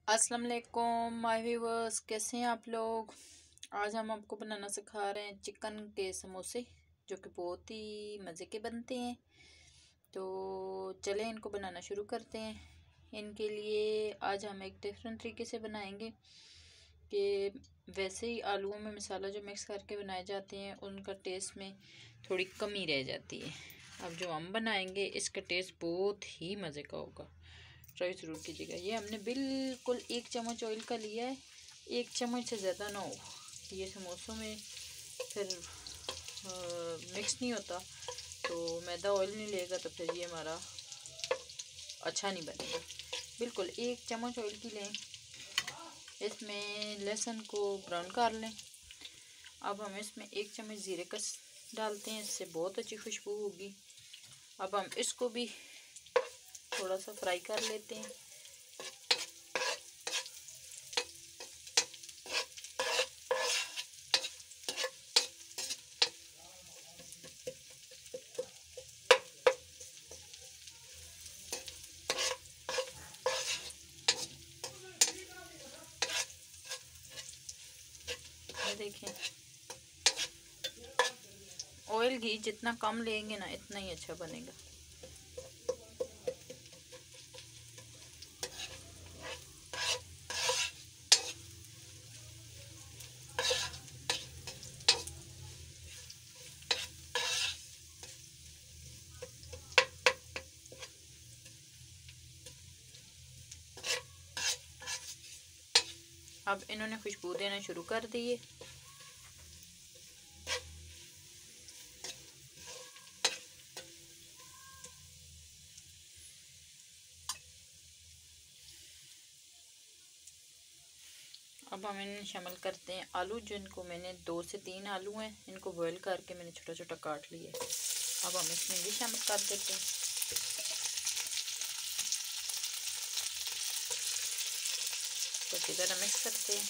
अस्सलाम वालेकुम my viewers, कैसे हैं आप लोग। आज हम आपको बनाना सिखा रहे हैं चिकन के समोसे, जो कि बहुत ही मज़े के बनते हैं। तो चलें इनको बनाना शुरू करते हैं। इनके लिए आज हम एक डिफरेंट तरीके से बनाएंगे कि वैसे ही आलूओं में मसाला जो मिक्स करके बनाए जाते हैं उनका टेस्ट में थोड़ी कमी रह जाती है। अब जो हम बनाएंगे इसका टेस्ट बहुत ही मज़े का होगा, ट्राई ज़रूर कीजिएगा। ये हमने बिल्कुल 1 चम्मच ऑयल का लिया है, 1 चम्मच से ज़्यादा ना हो, ये समोसों में फिर मिक्स नहीं होता। तो मैदा ऑयल नहीं लेगा तो फिर ये हमारा अच्छा नहीं बनेगा। बिल्कुल 1 चम्मच ऑयल की लें। इसमें लहसुन को ब्राउन कर लें। अब हम इसमें 1 चम्मच ज़ीरे का डालते हैं, इससे बहुत अच्छी खुशबू होगी। अब हम इसको भी थोड़ा सा फ्राई कर लेते हैं। ये देखें, ऑयल घी जितना कम लेंगे ना इतना ही अच्छा बनेगा। अब इन्होंने खुशबू देना शुरू कर दी है। अब हम इन्हें शामिल करते हैं आलू, जिनको मैंने 2 से 3 आलू हैं, इनको बॉईल करके मैंने छोटा छोटा काट लिया है। अब हम इसमें भी शामिल कर देते हैं। तो अच्छी तरह मिक्स करते हैं।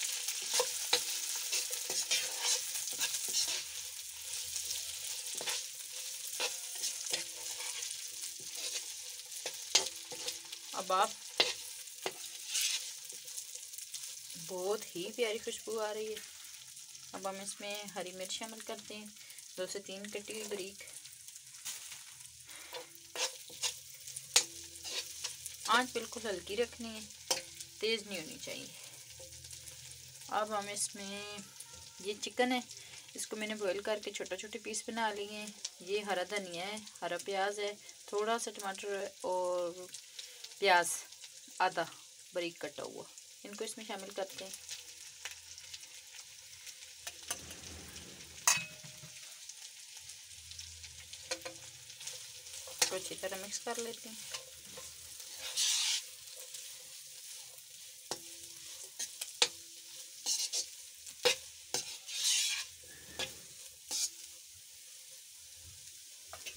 अब आप बहुत ही प्यारी खुशबू आ रही है। अब हम इसमें हरी मिर्च शामिल करते हैं, 2 से 3 कटी हुई बारीक। आंच बिल्कुल हल्की रखनी है, तेज़ नहीं होनी चाहिए। अब हम इसमें, ये चिकन है, इसको मैंने बॉईल करके छोटे छोटे पीस बना लिए हैं। ये हरा धनिया है, हरा प्याज है, थोड़ा सा टमाटर है और प्याज आधा बारीक कटा हुआ, इनको इसमें शामिल करते हैं। तो अच्छी तरह मिक्स कर लेते हैं।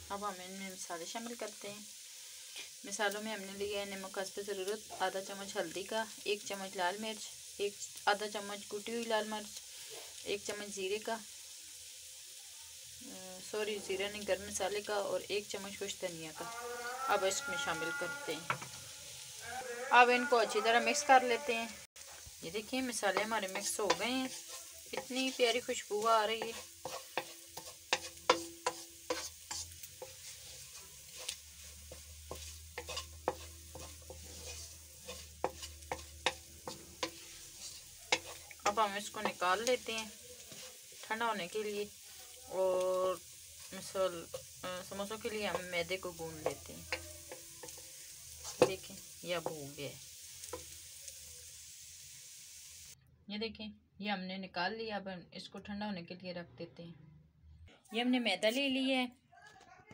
अब हम इनमें मसाले शामिल करते हैं। मसालों में हमने लिया है नमक हस्ब ज़रूरत, आधा चम्मच हल्दी का, 1 चम्मच लाल मिर्च, आधा चम्मच कुटी हुई लाल मिर्च, 1 चम्मच ज़ीरे का, सॉरी ज़ीरा नहीं, गर्म मसाले का, और 1 चम्मच खुश धनिया का। अब इसमें शामिल करते हैं। अब इनको अच्छी तरह मिक्स कर लेते हैं। ये देखिए मसाले हमारे मिक्स हो गए हैं, इतनी प्यारी खुशबू आ रही है। अब हम इसको निकाल लेते हैं ठंडा होने के लिए, और समोसों के लिए हम मैदे को गूंद लेते हैं। देखें ये अब हो गया है। ये देखें ये हमने निकाल लिया। अब हम इसको ठंडा होने के लिए रख देते हैं। ये हमने मैदा ले लिया है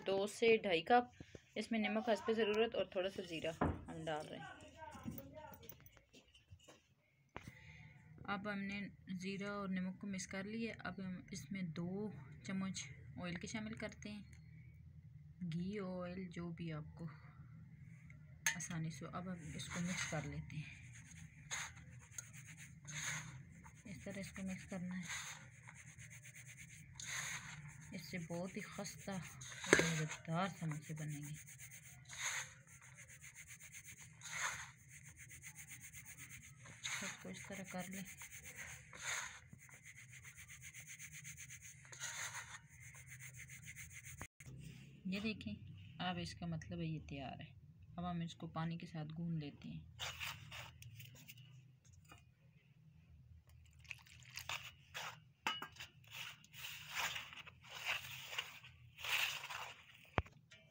2 से 2.5 कप। इसमें नमक हस्ब ज़रूरत और थोड़ा सा ज़ीरा हम डाल रहे हैं। अब हमने ज़ीरा और नमक को मिक्स कर लिया। अब हम इसमें 2 चम्मच ऑयल के शामिल करते हैं, घी ऑयल जो भी आपको आसानी से। अब हम इसको मिक्स कर लेते हैं, इस तरह इसको मिक्स करना है। इससे बहुत ही खस्ता और मज़ेदार समोसे बनेंगे। सा कर लें। ये देखें, अब इसका मतलब है ये तैयार है। अब हम इसको पानी के साथ गूंद लेते हैं।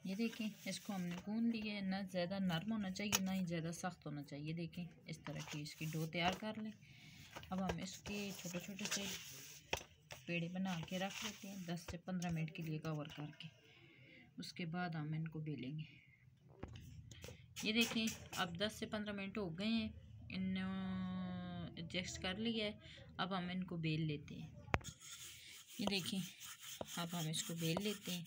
ये देखें, इसको हमने गूंद लिया है। ना ज़्यादा नरम होना चाहिए, ना ही ज़्यादा सख्त होना चाहिए। देखें, इस तरह की इसकी डो तैयार कर लें। अब हम इसके छोटे छोटे से पेड़े बना के रख लेते हैं 10 से 15 मिनट के लिए कवर करके। उसके बाद हम इनको बेलेंगे। ये देखें, अब 10 से 15 मिनट हो गए हैं, इन एडजस्ट कर लिया है। अब हम इनको बेल लेते हैं। ये देखें, अब हम इसको बेल लेते हैं।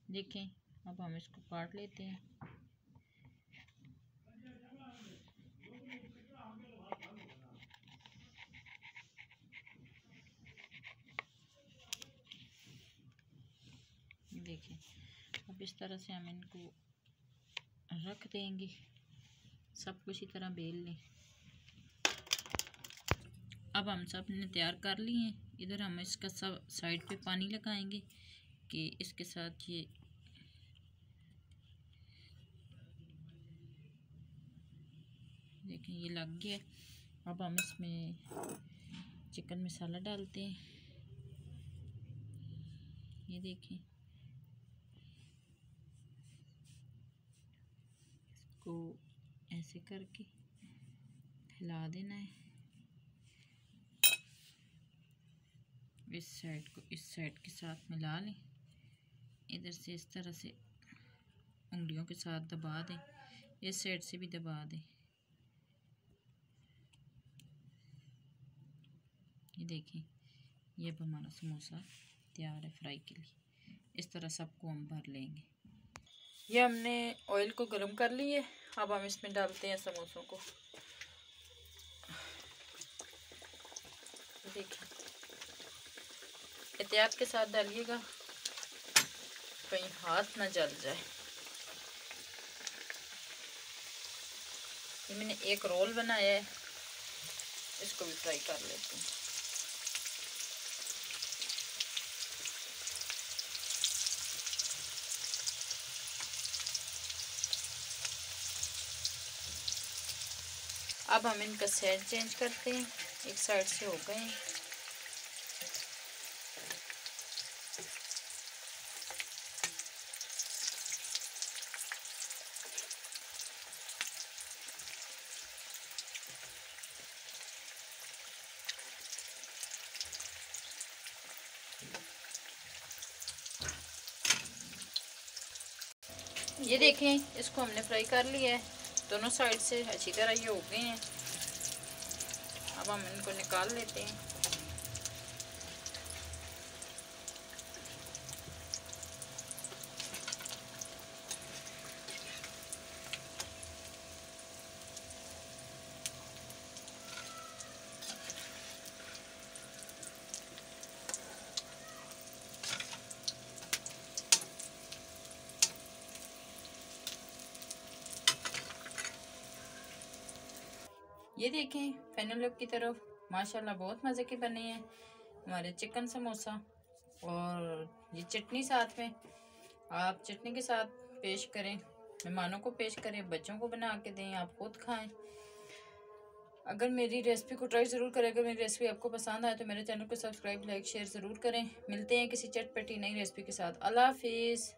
देखें, अब हम इसको काट लेते हैं। देखें, अब इस तरह से हम इनको रख देंगे। सब कुछ इसी तरह बेल लें। अब हम सब ने तैयार कर लिए हैं। इधर हम इसका सब साइड पे पानी लगाएंगे कि इसके साथ ये देखें, ये लग गया। अब हम इसमें चिकन मसाला डालते हैं। ये देखें, इसको ऐसे करके फैला देना है। इस साइड को इस साइड के साथ मिला लें। इधर से इस तरह से उंगलियों के साथ दबा दें। इस साइड से भी दबा दें। ये देखें, ये अब हमारा समोसा तैयार है फ्राई के लिए। इस तरह सबको हम भर लेंगे। ये हमने ऑयल को गर्म कर लिए। अब हम इसमें डालते हैं समोसों को। देखिए, एहतियात के साथ डालिएगा, कहीं हाथ ना जल जाए। ये मैंने एक रोल बनाया है, इसको भी फ्राई कर लेते हैं। अब हम इनका साइड चेंज करते हैं। एक साइड से हो गए हैं। ये देखें, इसको हमने फ्राई कर लिया है दोनों साइड से। अच्छी तरह ये हो गए हैं। अब हम इनको निकाल लेते हैं। ये देखें, फाइनल लुक की तरफ माशाल्लाह बहुत मज़े के बने हैं हमारे चिकन समोसा। और ये चटनी साथ में, आप चटनी के साथ पेश करें, मेहमानों को पेश करें, बच्चों को बना के दें, आप खुद खाएं। अगर मेरी रेसिपी को ट्राई ज़रूर करें। अगर मेरी रेसिपी आपको पसंद आए तो मेरे चैनल को सब्सक्राइब, लाइक, शेयर ज़रूर करें। मिलते हैं किसी चटपटी नई रेसिपी के साथ। अल्लाह हाफिज़।